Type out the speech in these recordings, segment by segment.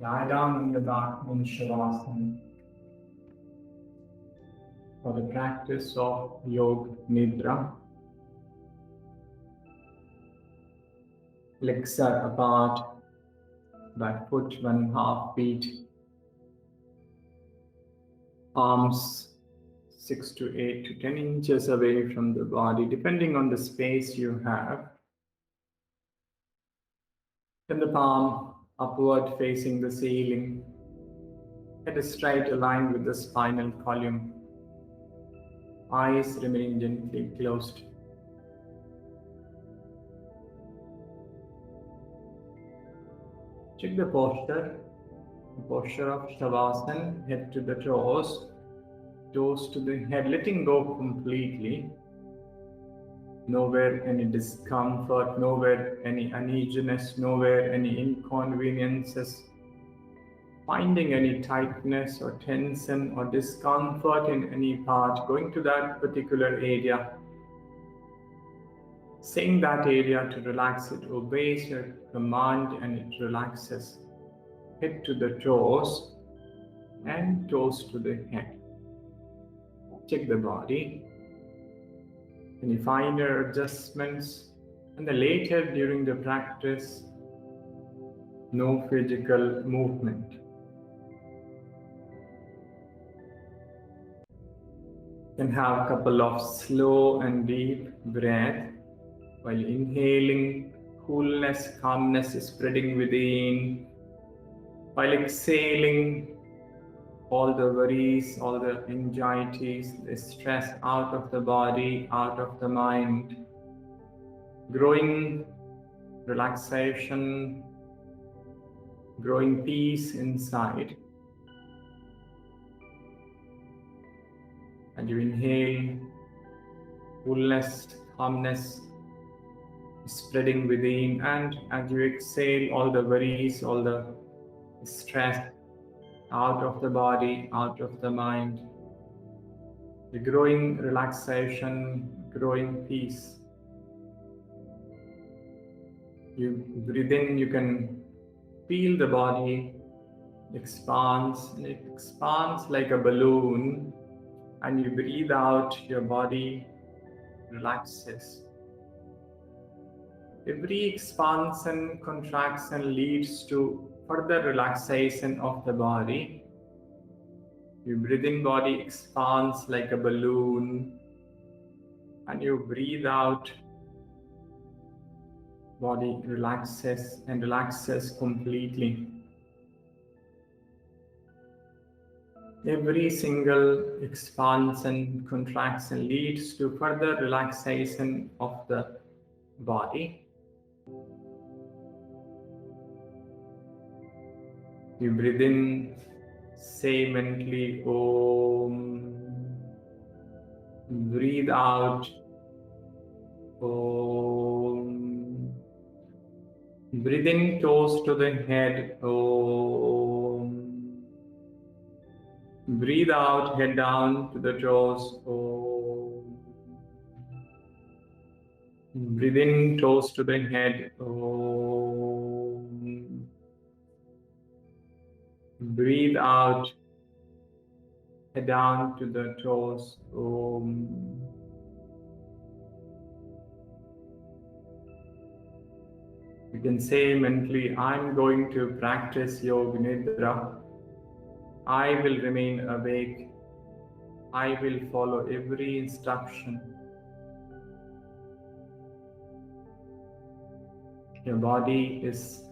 Lie down on your back in Shavachittam for the practice of Yoga Nidra. Legs are apart by foot 1.5 feet. Arms 6 to 8 to 10 inches away from the body, depending on the space you have. Then the palm upward facing the ceiling. Head is straight aligned with the spinal column. Eyes remaining gently closed. Check the posture of Shavasana, head to the toes, toes to the head, letting go completely. Nowhere any discomfort, nowhere any uneasiness, nowhere any inconveniences. Finding any tightness or tension or discomfort in any part, going to that particular area. Saying that area to relax, it obeys your command and it relaxes. Head to the toes and toes to the head. Check the body. Any finer adjustments, and then later during the practice, no physical movement. Then have a couple of slow and deep breath. While inhaling, coolness, calmness is spreading within. While exhaling, all the worries, all the anxieties, the stress out of the body, out of the mind. Growing relaxation, growing peace inside. And you inhale, coolness, calmness spreading within, and as you exhale, all the worries, all the stress out of the body, out of the mind. The growing relaxation, growing peace. You breathe in, you can feel the body expands, and it expands like a balloon. And you breathe out, your body relaxes. Every expansion, contraction leads to further relaxation of the body. You breathe in, body expands like a balloon, and you breathe out, body relaxes and relaxes completely. Every single expansion, contraction leads to further relaxation of the body. You breathe in, say mentally Om. Breathe out Om. Breathe in, toes to the head Om. Breathe out, head down to the toes Om. Breathe in, toes to the head Om. Breathe out, head down to the toes Om. You can say mentally, I'm going to practice Yoga Nidra. I will remain awake. I will follow every instruction. Your body is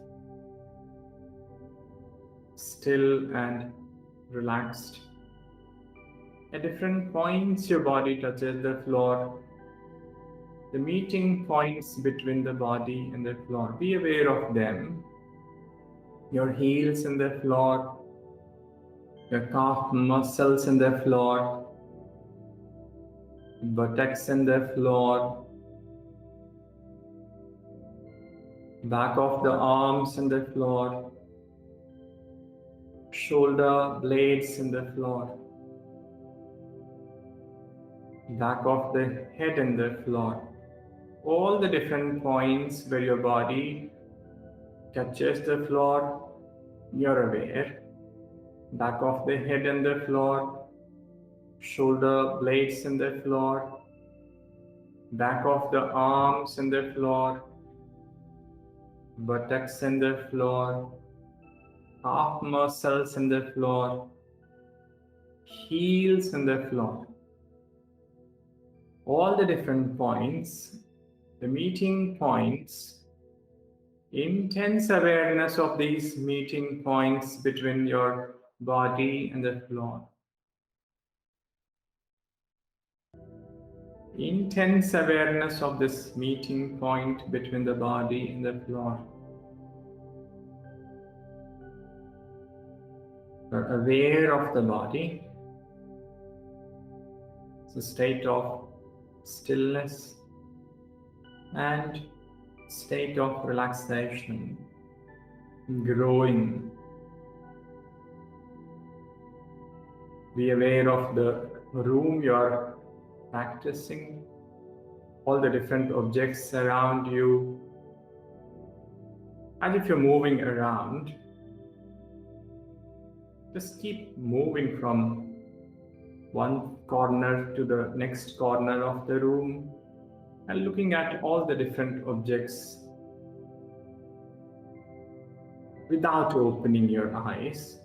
still and relaxed. At different points, your body touches the floor. The meeting points between the body and the floor, be aware of them. Your heels in the floor, your calf muscles in the floor, buttocks in the floor, back of the arms in the floor, shoulder blades in the floor, back of the head in the floor. All the different points where your body touches the floor, You're aware. Back of the head on the floor, shoulder blades on the floor, back of the arms on the floor, buttocks on the floor, calf muscles on the floor, heels on the floor. All the different points, the meeting points, intense awareness of these meeting points between your body and the floor. Intense awareness of this meeting point between the body and the floor. You're aware of the body. It's a state of stillness and state of relaxation, growing. Be aware of the room you're practicing, all the different objects around you. And if you're moving around, just keep moving from one corner to the next corner of the room and looking at all the different objects without opening your eyes.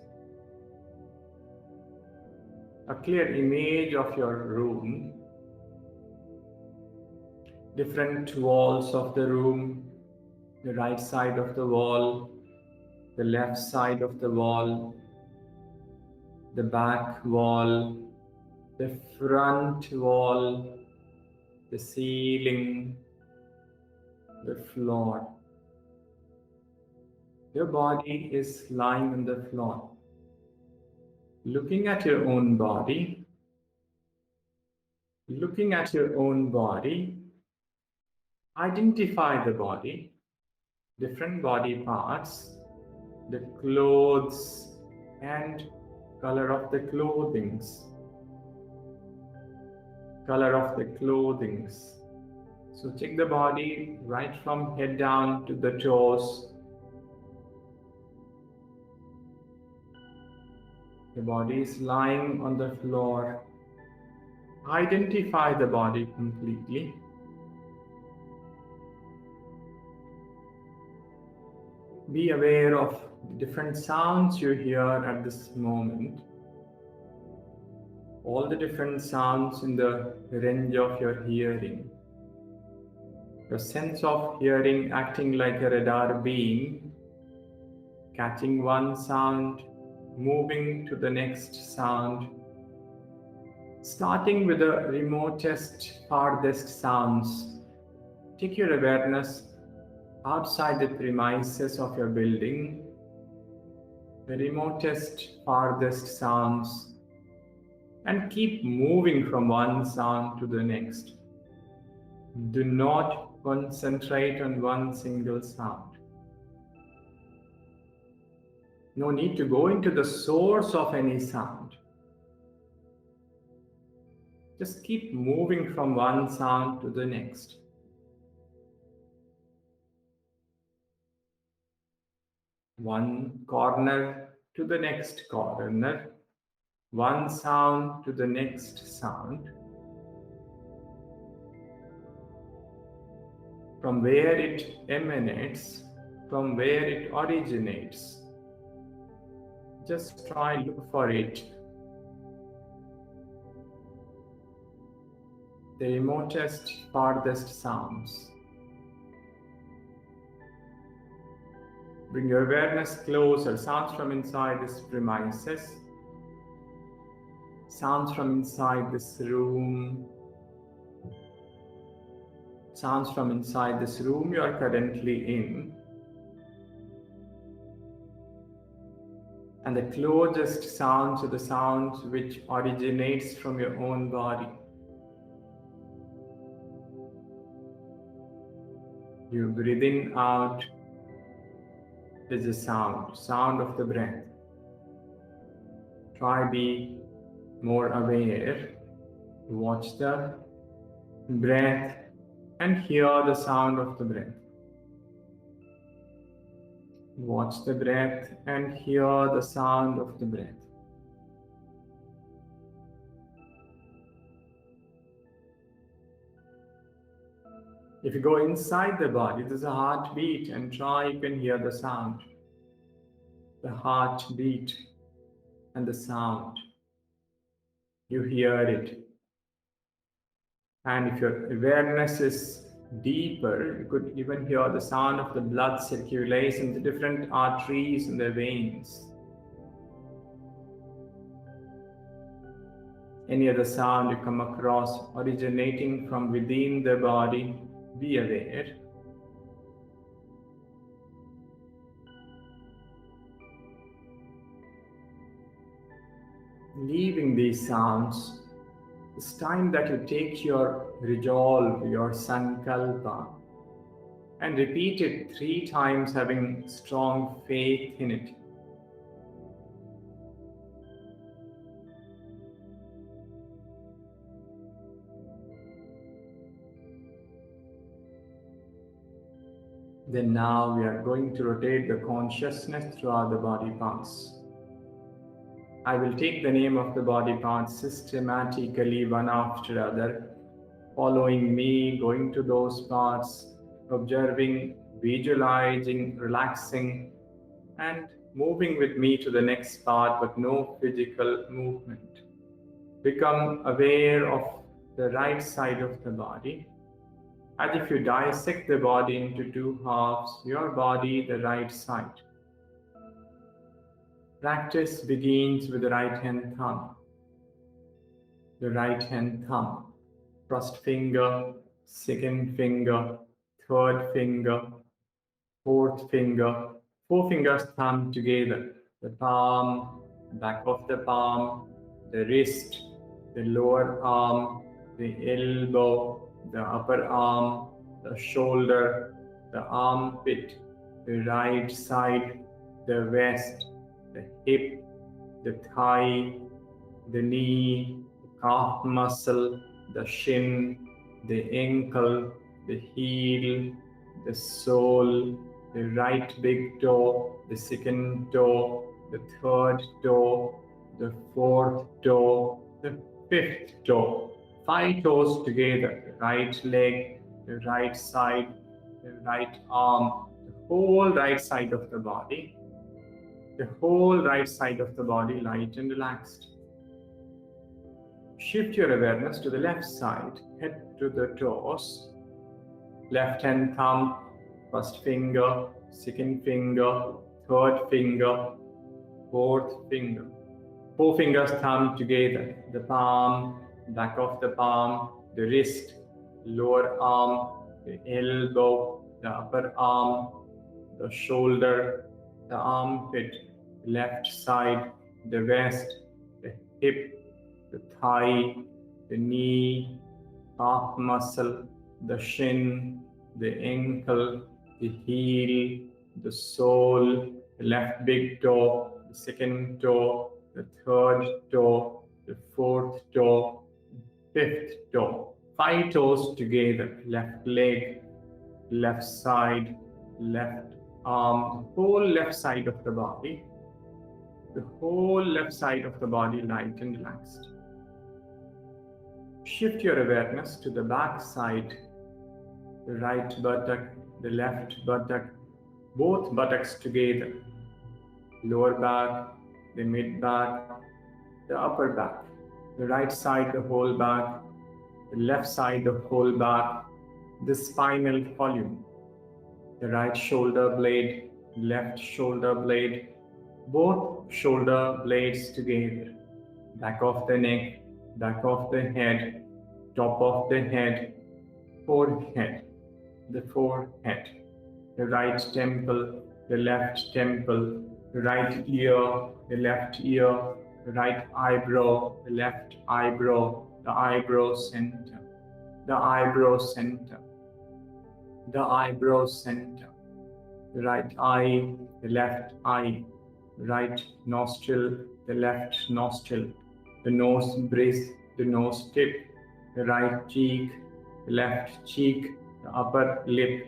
A clear image of your room, different walls of the room, the right side of the wall, the left side of the wall, the back wall, the front wall, the ceiling, the floor. Your body is lying on the floor. Looking at your own body, identify the body, different body parts, the clothes and color of the clothings. So check the body right from head down to the toes. The body is lying on the floor. Identify the body completely. Be aware of the different sounds you hear at this moment. All the different sounds in the range of your hearing. Your sense of hearing acting like a radar beam, catching one sound, moving to the next sound, starting with the remotest, farthest sounds. Take your awareness outside the premises of your building, the remotest, farthest sounds, and keep moving from one sound to the next. Do not concentrate on one single sound. No need to go into the source of any sound. Just keep moving from one sound to the next. One corner to the next corner. One sound to the next sound. From where it emanates, from where it originates. Just try look for it. The remotest, farthest sounds. Bring your awareness closer. Sounds from inside this premises. Sounds from inside this room. Sounds from inside this room you are currently in. And the closest sounds are the sounds which originates from your own body. You breathe in, out. There's a sound of the breath. Try be more aware. Watch the breath and hear the sound of the breath. Watch the breath and hear the sound of the breath. If you go inside the body, there's a heartbeat, and try you can hear the sound. The heartbeat and the sound. You hear it. And if your awareness is deeper, you could even hear the sound of the blood circulation, the different arteries and the veins. Any other sound you come across originating from within the body, be aware. Leaving these sounds, it's time that you take your resolve, your Sankalpa, and repeat it 3 times, having strong faith in it. Then now we are going to rotate the consciousness throughout the body parts. I will take the name of the body parts systematically, one after other, following me, going to those parts, observing, visualizing, relaxing, and moving with me to the next part, but no physical movement. Become aware of the right side of the body, as if you dissect the body into 2 halves, your body, the right side. Practice begins with the right hand thumb. The right hand thumb. First finger, second finger, third finger, fourth finger. 4 fingers thumb together. The palm, back of the palm, the wrist, the lower arm, the elbow, the upper arm, the shoulder, the armpit, the right side, the waist, the hip, the thigh, the knee, the calf muscle, the shin, the ankle, the heel, the sole, the right big toe, the second toe, the third toe, the fourth toe, the fifth toe. 5 toes together, the right leg, the right side, the right arm, the whole right side of the body. The whole right side of the body light and relaxed. Shift your awareness to the left side, head to the toes, left hand thumb, first finger, second finger, third finger, fourth finger. 4 fingers thumb together, the palm, back of the palm, the wrist, lower arm, the elbow, the upper arm, the shoulder, the armpit, the left side, the waist, the hip, the thigh, the knee, calf muscle, the shin, the ankle, the heel, the sole, the left big toe, the second toe, the third toe, the fourth toe, fifth toe. 5 toes together, left leg, left side, left arm, the whole left side of the body. The whole left side of the body light and relaxed. Shift your awareness to the back side, the right buttock, the left buttock, both buttocks together. Lower back, the mid back, the upper back. The right side, the whole back, the left side, the whole back, the spinal column. The right shoulder blade, left shoulder blade, both shoulder blades together. Back of the neck, back of the head, top of the head, forehead, the forehead, the right temple, the left temple, the right ear, the left ear, the right eyebrow, the left eyebrow, the eyebrow center, the eyebrow center, the eyebrow center, the right eye, the left eye, the right nostril, the left nostril, the nose bridge, the nose tip, the right cheek, the left cheek, the upper lip,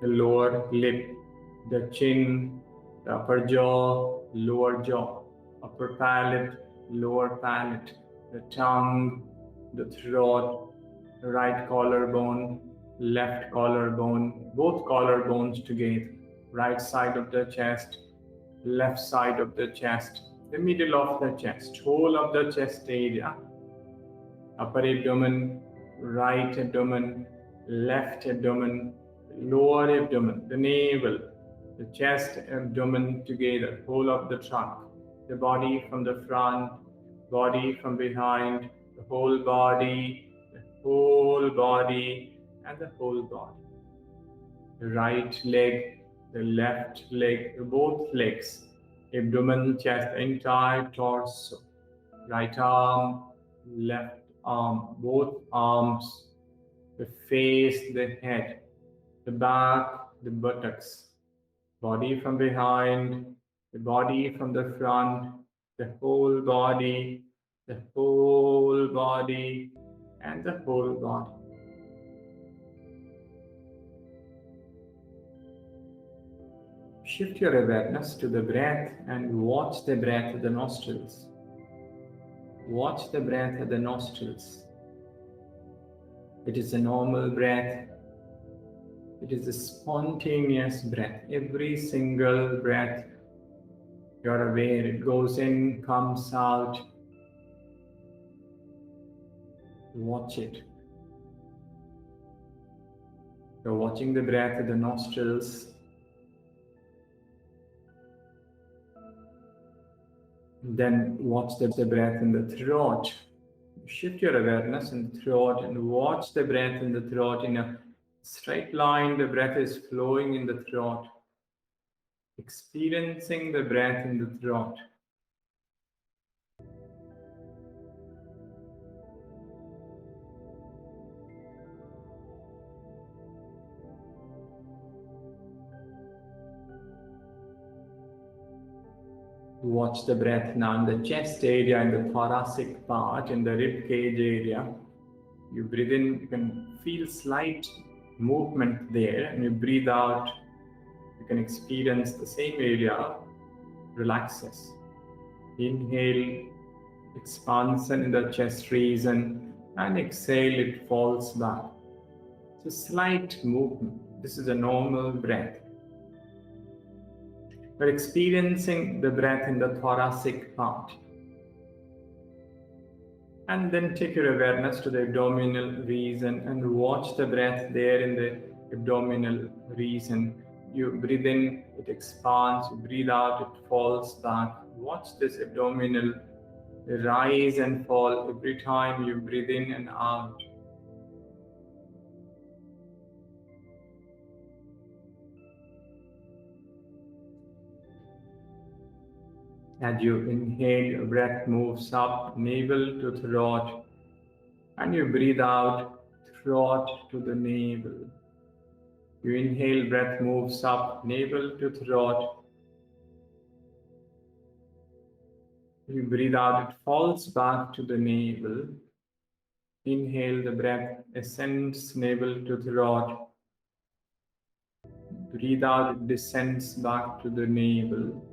the lower lip, the chin, the upper jaw, lower jaw, upper palate, lower palate, the tongue, the throat, the right collarbone, left collarbone, both collarbones together, right side of the chest, left side of the chest, the middle of the chest, whole of the chest area, upper abdomen, right abdomen, left abdomen, lower abdomen, the navel, the chest, abdomen together, whole of the trunk, the body from the front, body from behind, the whole body, and the whole body. The right leg, the left leg, both legs, abdomen, chest, entire torso, right arm, left arm, both arms, the face, the head, the back, the buttocks, body from behind, the body from the front, the whole body, and the whole body. Shift your awareness to the breath and watch the breath of the nostrils. Watch the breath of the nostrils. It is a normal breath. It is a spontaneous breath. Every single breath, you're aware, it goes in, comes out. Watch it. You're watching the breath of the nostrils. Then watch the breath in the throat. Shift your awareness in the throat and watch the breath in the throat. In a straight line, the breath is flowing in the throat. Experiencing the breath in the throat. Watch the breath now in the chest area, in the thoracic part, in the rib cage area. You breathe in, you can feel slight movement there, and you breathe out, you can experience the same area relaxes. Inhale, expansion in the chest region, and exhale, it falls back. So slight movement. This is a normal breath. We're experiencing the breath in the thoracic part. And then take your awareness to the abdominal region and watch the breath there in the abdominal region. You breathe in, it expands. You breathe out, it falls back. Watch this abdominal rise and fall every time you breathe in and out. As you inhale, your breath moves up, navel to throat, and you breathe out, throat to the navel. You inhale, breath moves up, navel to throat. You breathe out, it falls back to the navel. Inhale, the breath ascends, navel to throat. Breathe out, it descends back to the navel.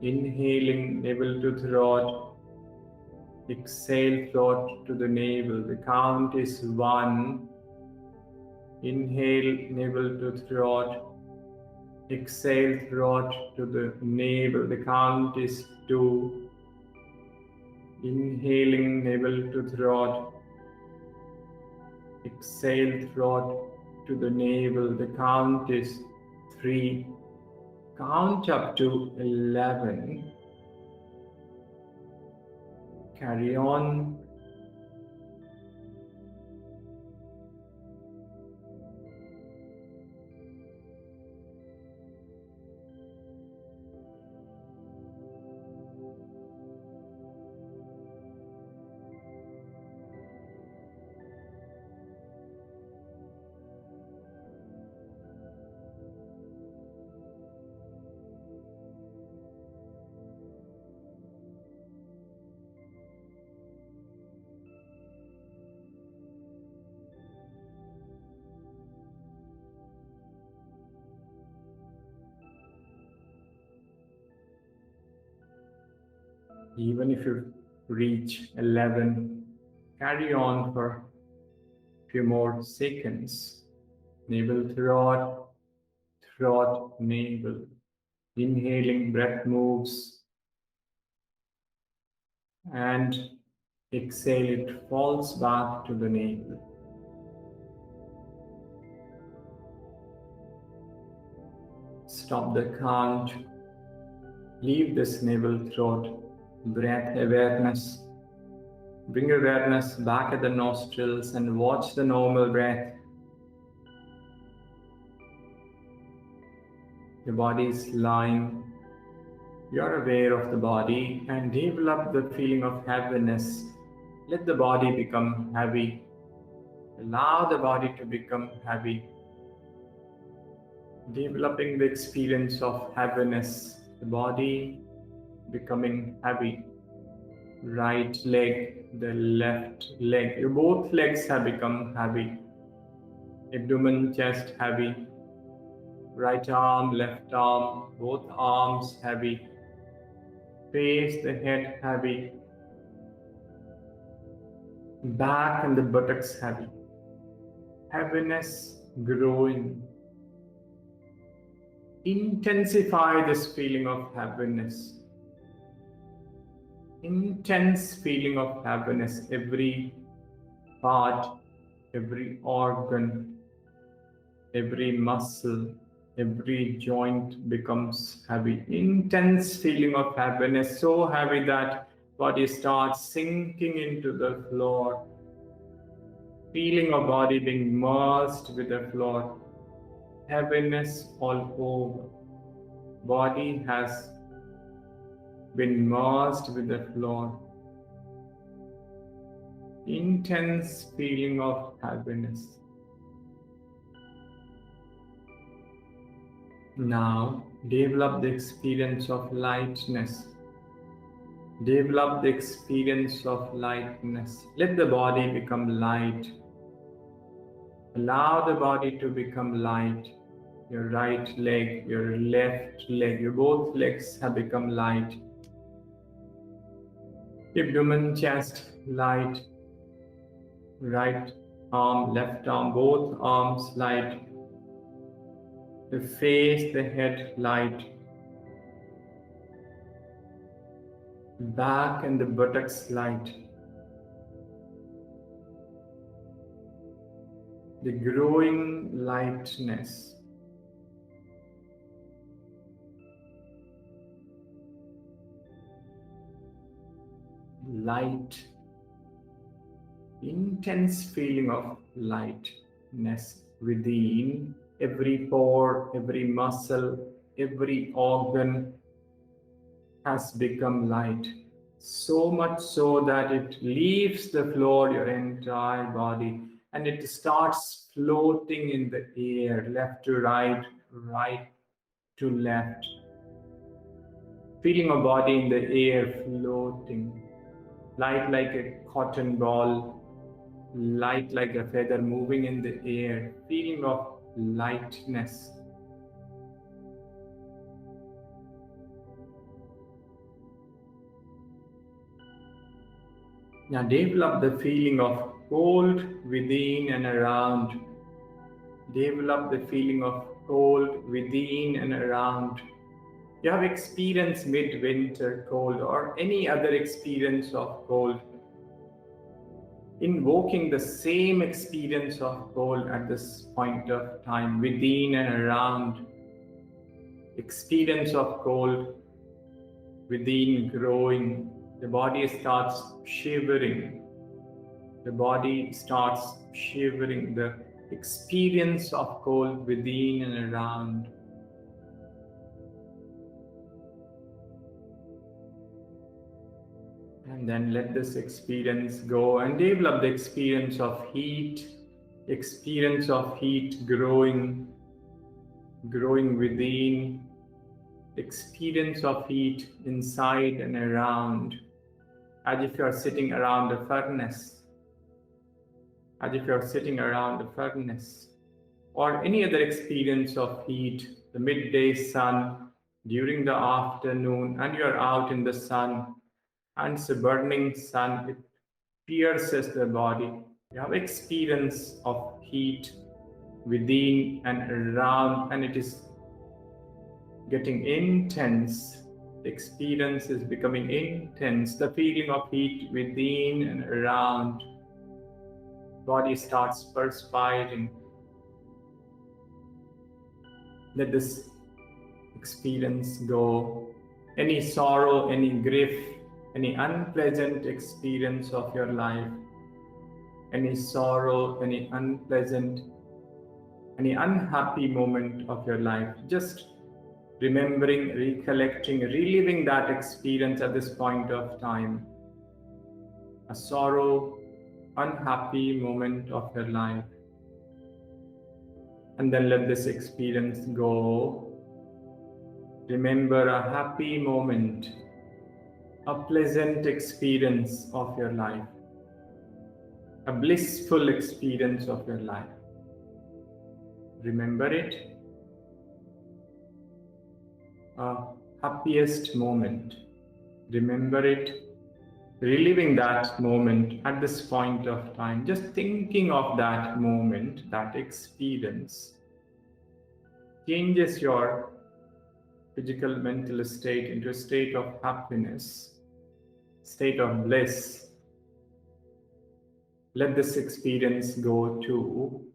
Inhaling, navel to throat. Exhale, throat to the navel. The count is 1. Inhale, navel to throat. Exhale, throat to the navel. The count is 2. Inhaling, navel to throat. Exhale, throat to the navel. The count is 3. Count up to 11. Carry on. Even if you reach 11, carry on for a few more seconds. Navel, throat, throat, navel. Inhaling, breath moves, and exhale, it falls back to the navel. Stop the count. Leave this navel, throat, breath awareness. Bring awareness back at the nostrils and watch the normal breath. Your body is lying. You're aware of the body and develop the feeling of heaviness. Let the body become heavy. Allow the body to become heavy. Developing the experience of heaviness. The body becoming heavy. Right leg, the left leg. Your both legs have become heavy. Abdomen, chest heavy. Right arm, left arm, both arms heavy. Face, the head heavy. Back and the buttocks heavy. Heaviness growing. Intensify this feeling of heaviness. Intense feeling of heaviness. Every part, every organ, every muscle, every joint becomes heavy. Intense feeling of heaviness, so heavy that body starts sinking into the floor. Feeling of body being immersed with the floor. Heaviness all over. Body has been immersed with the floor. Intense feeling of heaviness. Now, develop the experience of lightness. Develop the experience of lightness. Let the body become light. Allow the body to become light. Your right leg, your left leg, your both legs have become light. Abdomen, chest, light. Right arm, left arm, both arms light. The face, the head light. Back and the buttocks light. The growing lightness. Light. Intense feeling of lightness within. Every pore, every muscle, every organ has become light. So much so that it leaves the floor, your entire body, and it starts floating in the air, left to right, right to left. Feeling a body in the air floating, light like a cotton ball, light like a feather moving in the air, feeling of lightness. Now develop the feeling of cold within and around. Develop the feeling of cold within and around. You have experienced midwinter cold or any other experience of cold. Invoking the same experience of cold at this point of time, within and around. Experience of cold within growing. The body starts shivering. The body starts shivering. The experience of cold within and around. And then let this experience go and develop the experience of heat growing within, experience of heat inside and around, as if you are sitting around a furnace, or any other experience of heat, the midday sun during the afternoon, and you are out in the sun. and it's a burning sun. It pierces the body. You have experience of heat within and around, and it is getting intense. The experience is becoming intense. The feeling of heat within and around. Body starts perspiring. Let this experience go. Any sorrow, any grief, any unpleasant experience of your life, any sorrow, any unpleasant, any unhappy moment of your life, just remembering, recollecting, reliving that experience at this point of time. A sorrow, unhappy moment of your life. And then let this experience go. Remember a happy moment, a pleasant experience of your life, a blissful experience of your life. Remember it, a happiest moment. Remember it, reliving that moment at this point of time, just thinking of that moment, that experience, changes your physical, mental state into a state of happiness, state of bliss. Let this experience go too.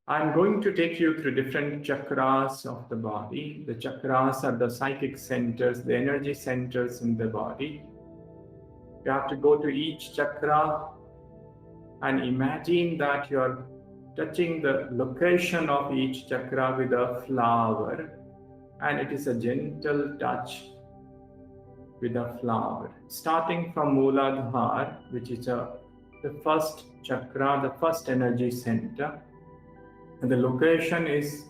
I'm going to take you through different chakras of the body. The chakras are the psychic centers, the energy centers in the body. You have to go to each chakra and imagine that you're touching the location of each chakra with a flower, and it is a gentle touch with a flower. Starting from Mooladhara, which is the first chakra, the first energy center. And the location is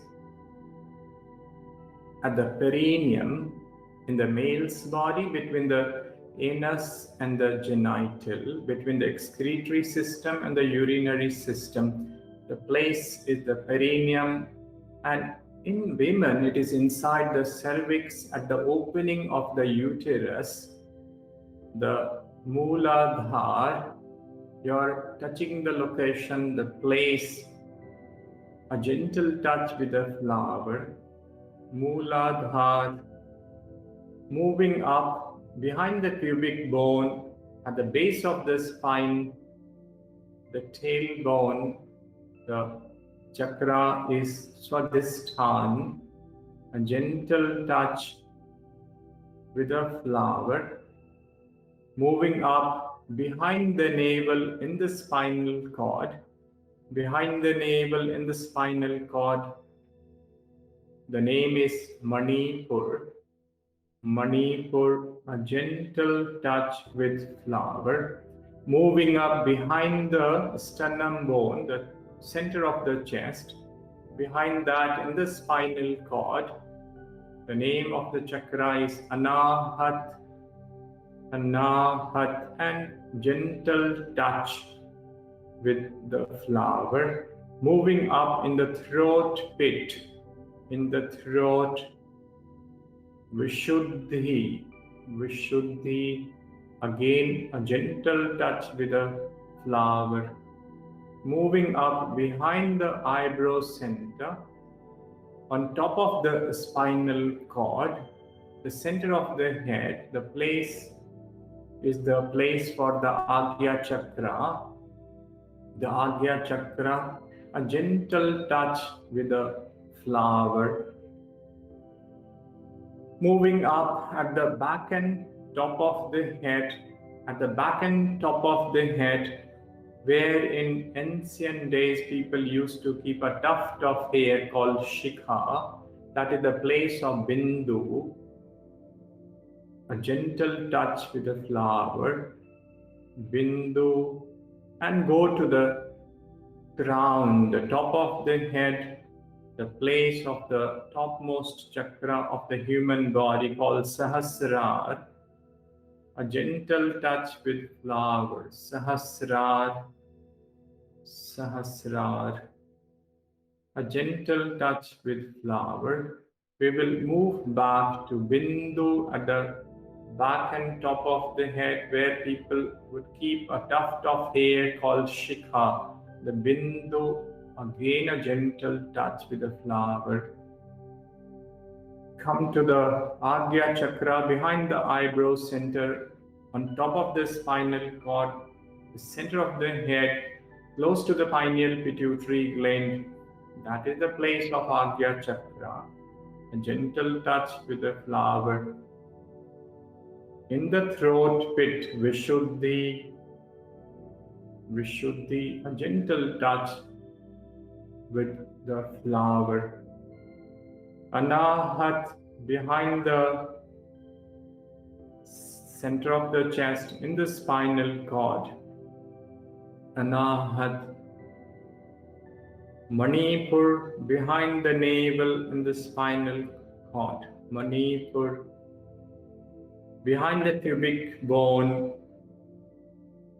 at the perineum in the male's body, between the anus and the genital, between the excretory system and the urinary system. The place is the perineum, and in women it is inside the cervix at the opening of the uterus. The Mooladhara, you're touching the location, the place, a gentle touch with a flower. Mooladhara, moving up behind the pubic bone at the base of the spine, the tailbone. The chakra is Swadhisthana, a gentle touch with a flower. Moving up behind the navel in the spinal cord. Behind the navel in the spinal cord, the name is Manipur. Manipur, a gentle touch with flower. Moving up behind the sternum bone, the center of the chest. Behind that in the spinal cord, the name of the chakra is Anahat. Anahat, and gentle touch with the flower. Moving up in the throat pit, in the throat, Vishuddhi. Vishuddhi, again a gentle touch with a flower. Moving up behind the eyebrow center, on top of the spinal cord, the center of the head, the place is the place for the Agya chakra. The Agya chakra, a gentle touch with a flower. Moving up at the back and top of the head, at the back and top of the head, where in ancient days people used to keep a tuft of hair called Shikha, that is the place of Bindu, a gentle touch with a flower, Bindu, and go to the crown, the top of the head, the place of the topmost chakra of the human body called Sahasrar, a gentle touch with flowers, Sahasrar, Sahasrar, a gentle touch with flower. We will move back to Bindu at the back and top of the head, where people would keep a tuft of hair called shikha. The bindu, again a gentle touch with the flower. Come to the Agya chakra behind the eyebrow center, on top of the spinal cord, the center of the head, close to the pineal pituitary gland. That is the place of Agya chakra. A gentle touch with the flower. In the throat pit, Vishuddhi, Vishuddhi, a gentle touch with the flower. Anahat, behind the center of the chest, in the spinal cord. Anahat. Manipur, behind the navel, in the spinal cord. Manipur. Behind the pubic bone,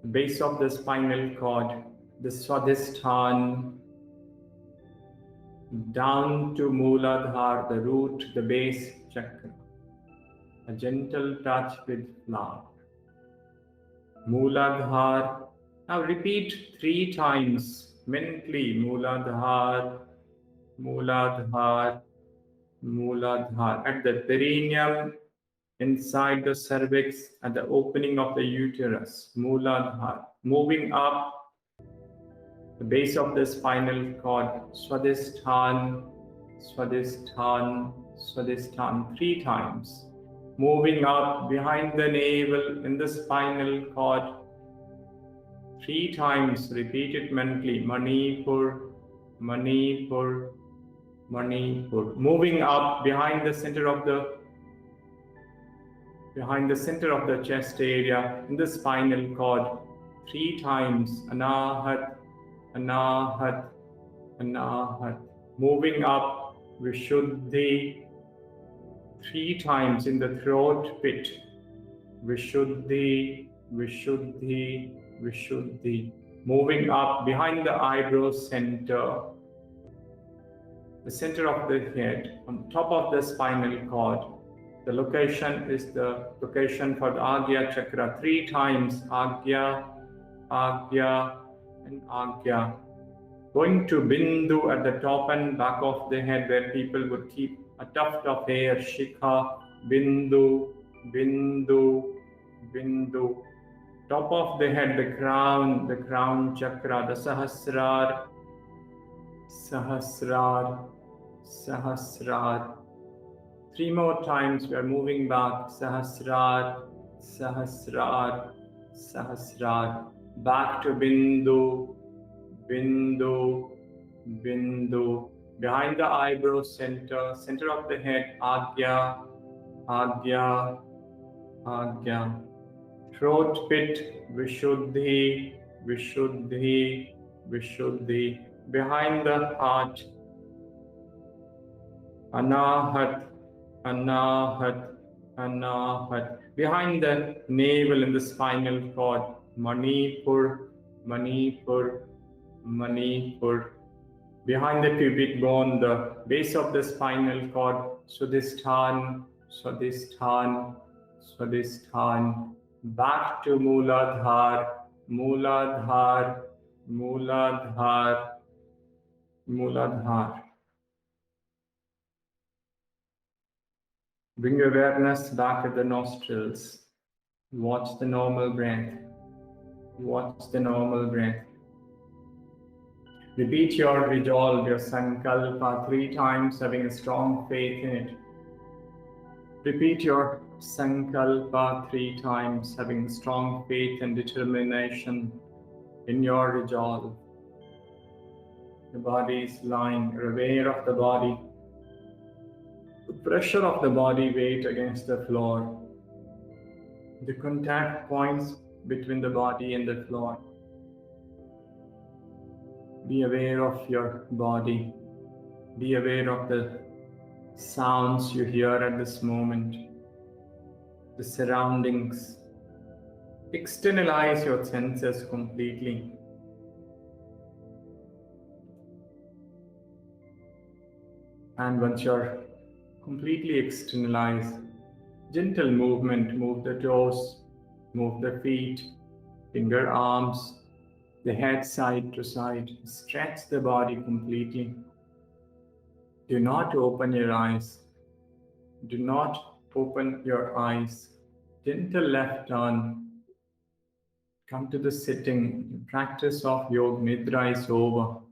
the base of the spinal cord, the Swadhisthana, down to Mooladhara, the root, the base chakra. A gentle touch with flower. Mooladhara. Now repeat 3 times mentally. Mooladhara, Mooladhara, Mooladhara. At the perineum, inside the cervix, at the opening of the uterus. Mooladhara. Moving up the base of the spinal cord, Swadhisthana, Swadhisthana, Swadhisthana, 3 times. Moving up behind the navel in the spinal cord, 3 times. Repeat it mentally. Manipur, Manipur, Manipur. Moving up behind the center of the chest area in the spinal cord, 3 times. Anahat, Anahat, Anahat. Moving up, Vishuddhi, 3 times in the throat pit. Vishuddhi, Vishuddhi, Vishuddhi. Moving up behind the eyebrow center, the center of the head, on top of the spinal cord. The location is the location for the Agya chakra. 3 times. Agya, Agya, and Agya. Going to Bindu at the top and back of the head, where people would keep a tuft of hair. Shikha, Bindu, Bindu, Bindu. Top of the head, the crown chakra, the Sahasrar, Sahasrar, Sahasrar. 3 more times, we are moving back. Sahasrar, Sahasrar, Sahasrar. Back to Bindu, Bindu, Bindu. Behind the eyebrow center, center of the head, Agya, Agya, Agya. Throat pit, Vishuddhi, Vishuddhi, Vishuddhi. Behind the heart, Anahat, Anahat, Anahat. Behind the navel in the spinal cord, Manipur, Manipur, Manipur. Behind the pubic bone, the base of the spinal cord, Swadhisthana, Swadhisthana, Swadhisthana. Back to Mooladhara, Mooladhara, Mooladhara, Mooladhara. Bring awareness back at the nostrils. Watch the normal breath. Watch the normal breath. Repeat your resolve, your Sankalpa 3 times, having a strong faith in it. Repeat your Sankalpa 3 times, having strong faith and determination in your resolve. The body is lying, you're aware of the body. The pressure of the body weight against the floor. The contact points between the body and the floor. Be aware of your body. Be aware of the sounds you hear at this moment. The surroundings. Externalize your senses completely. And once you're completely externalized, Gentle movement, move the toes, move the feet, finger arms, the head side to side. Stretch the body completely. Do not open your eyes. Do not open your eyes. Gentle left turn. Come to the sitting. The practice of Yoga Nidra is over.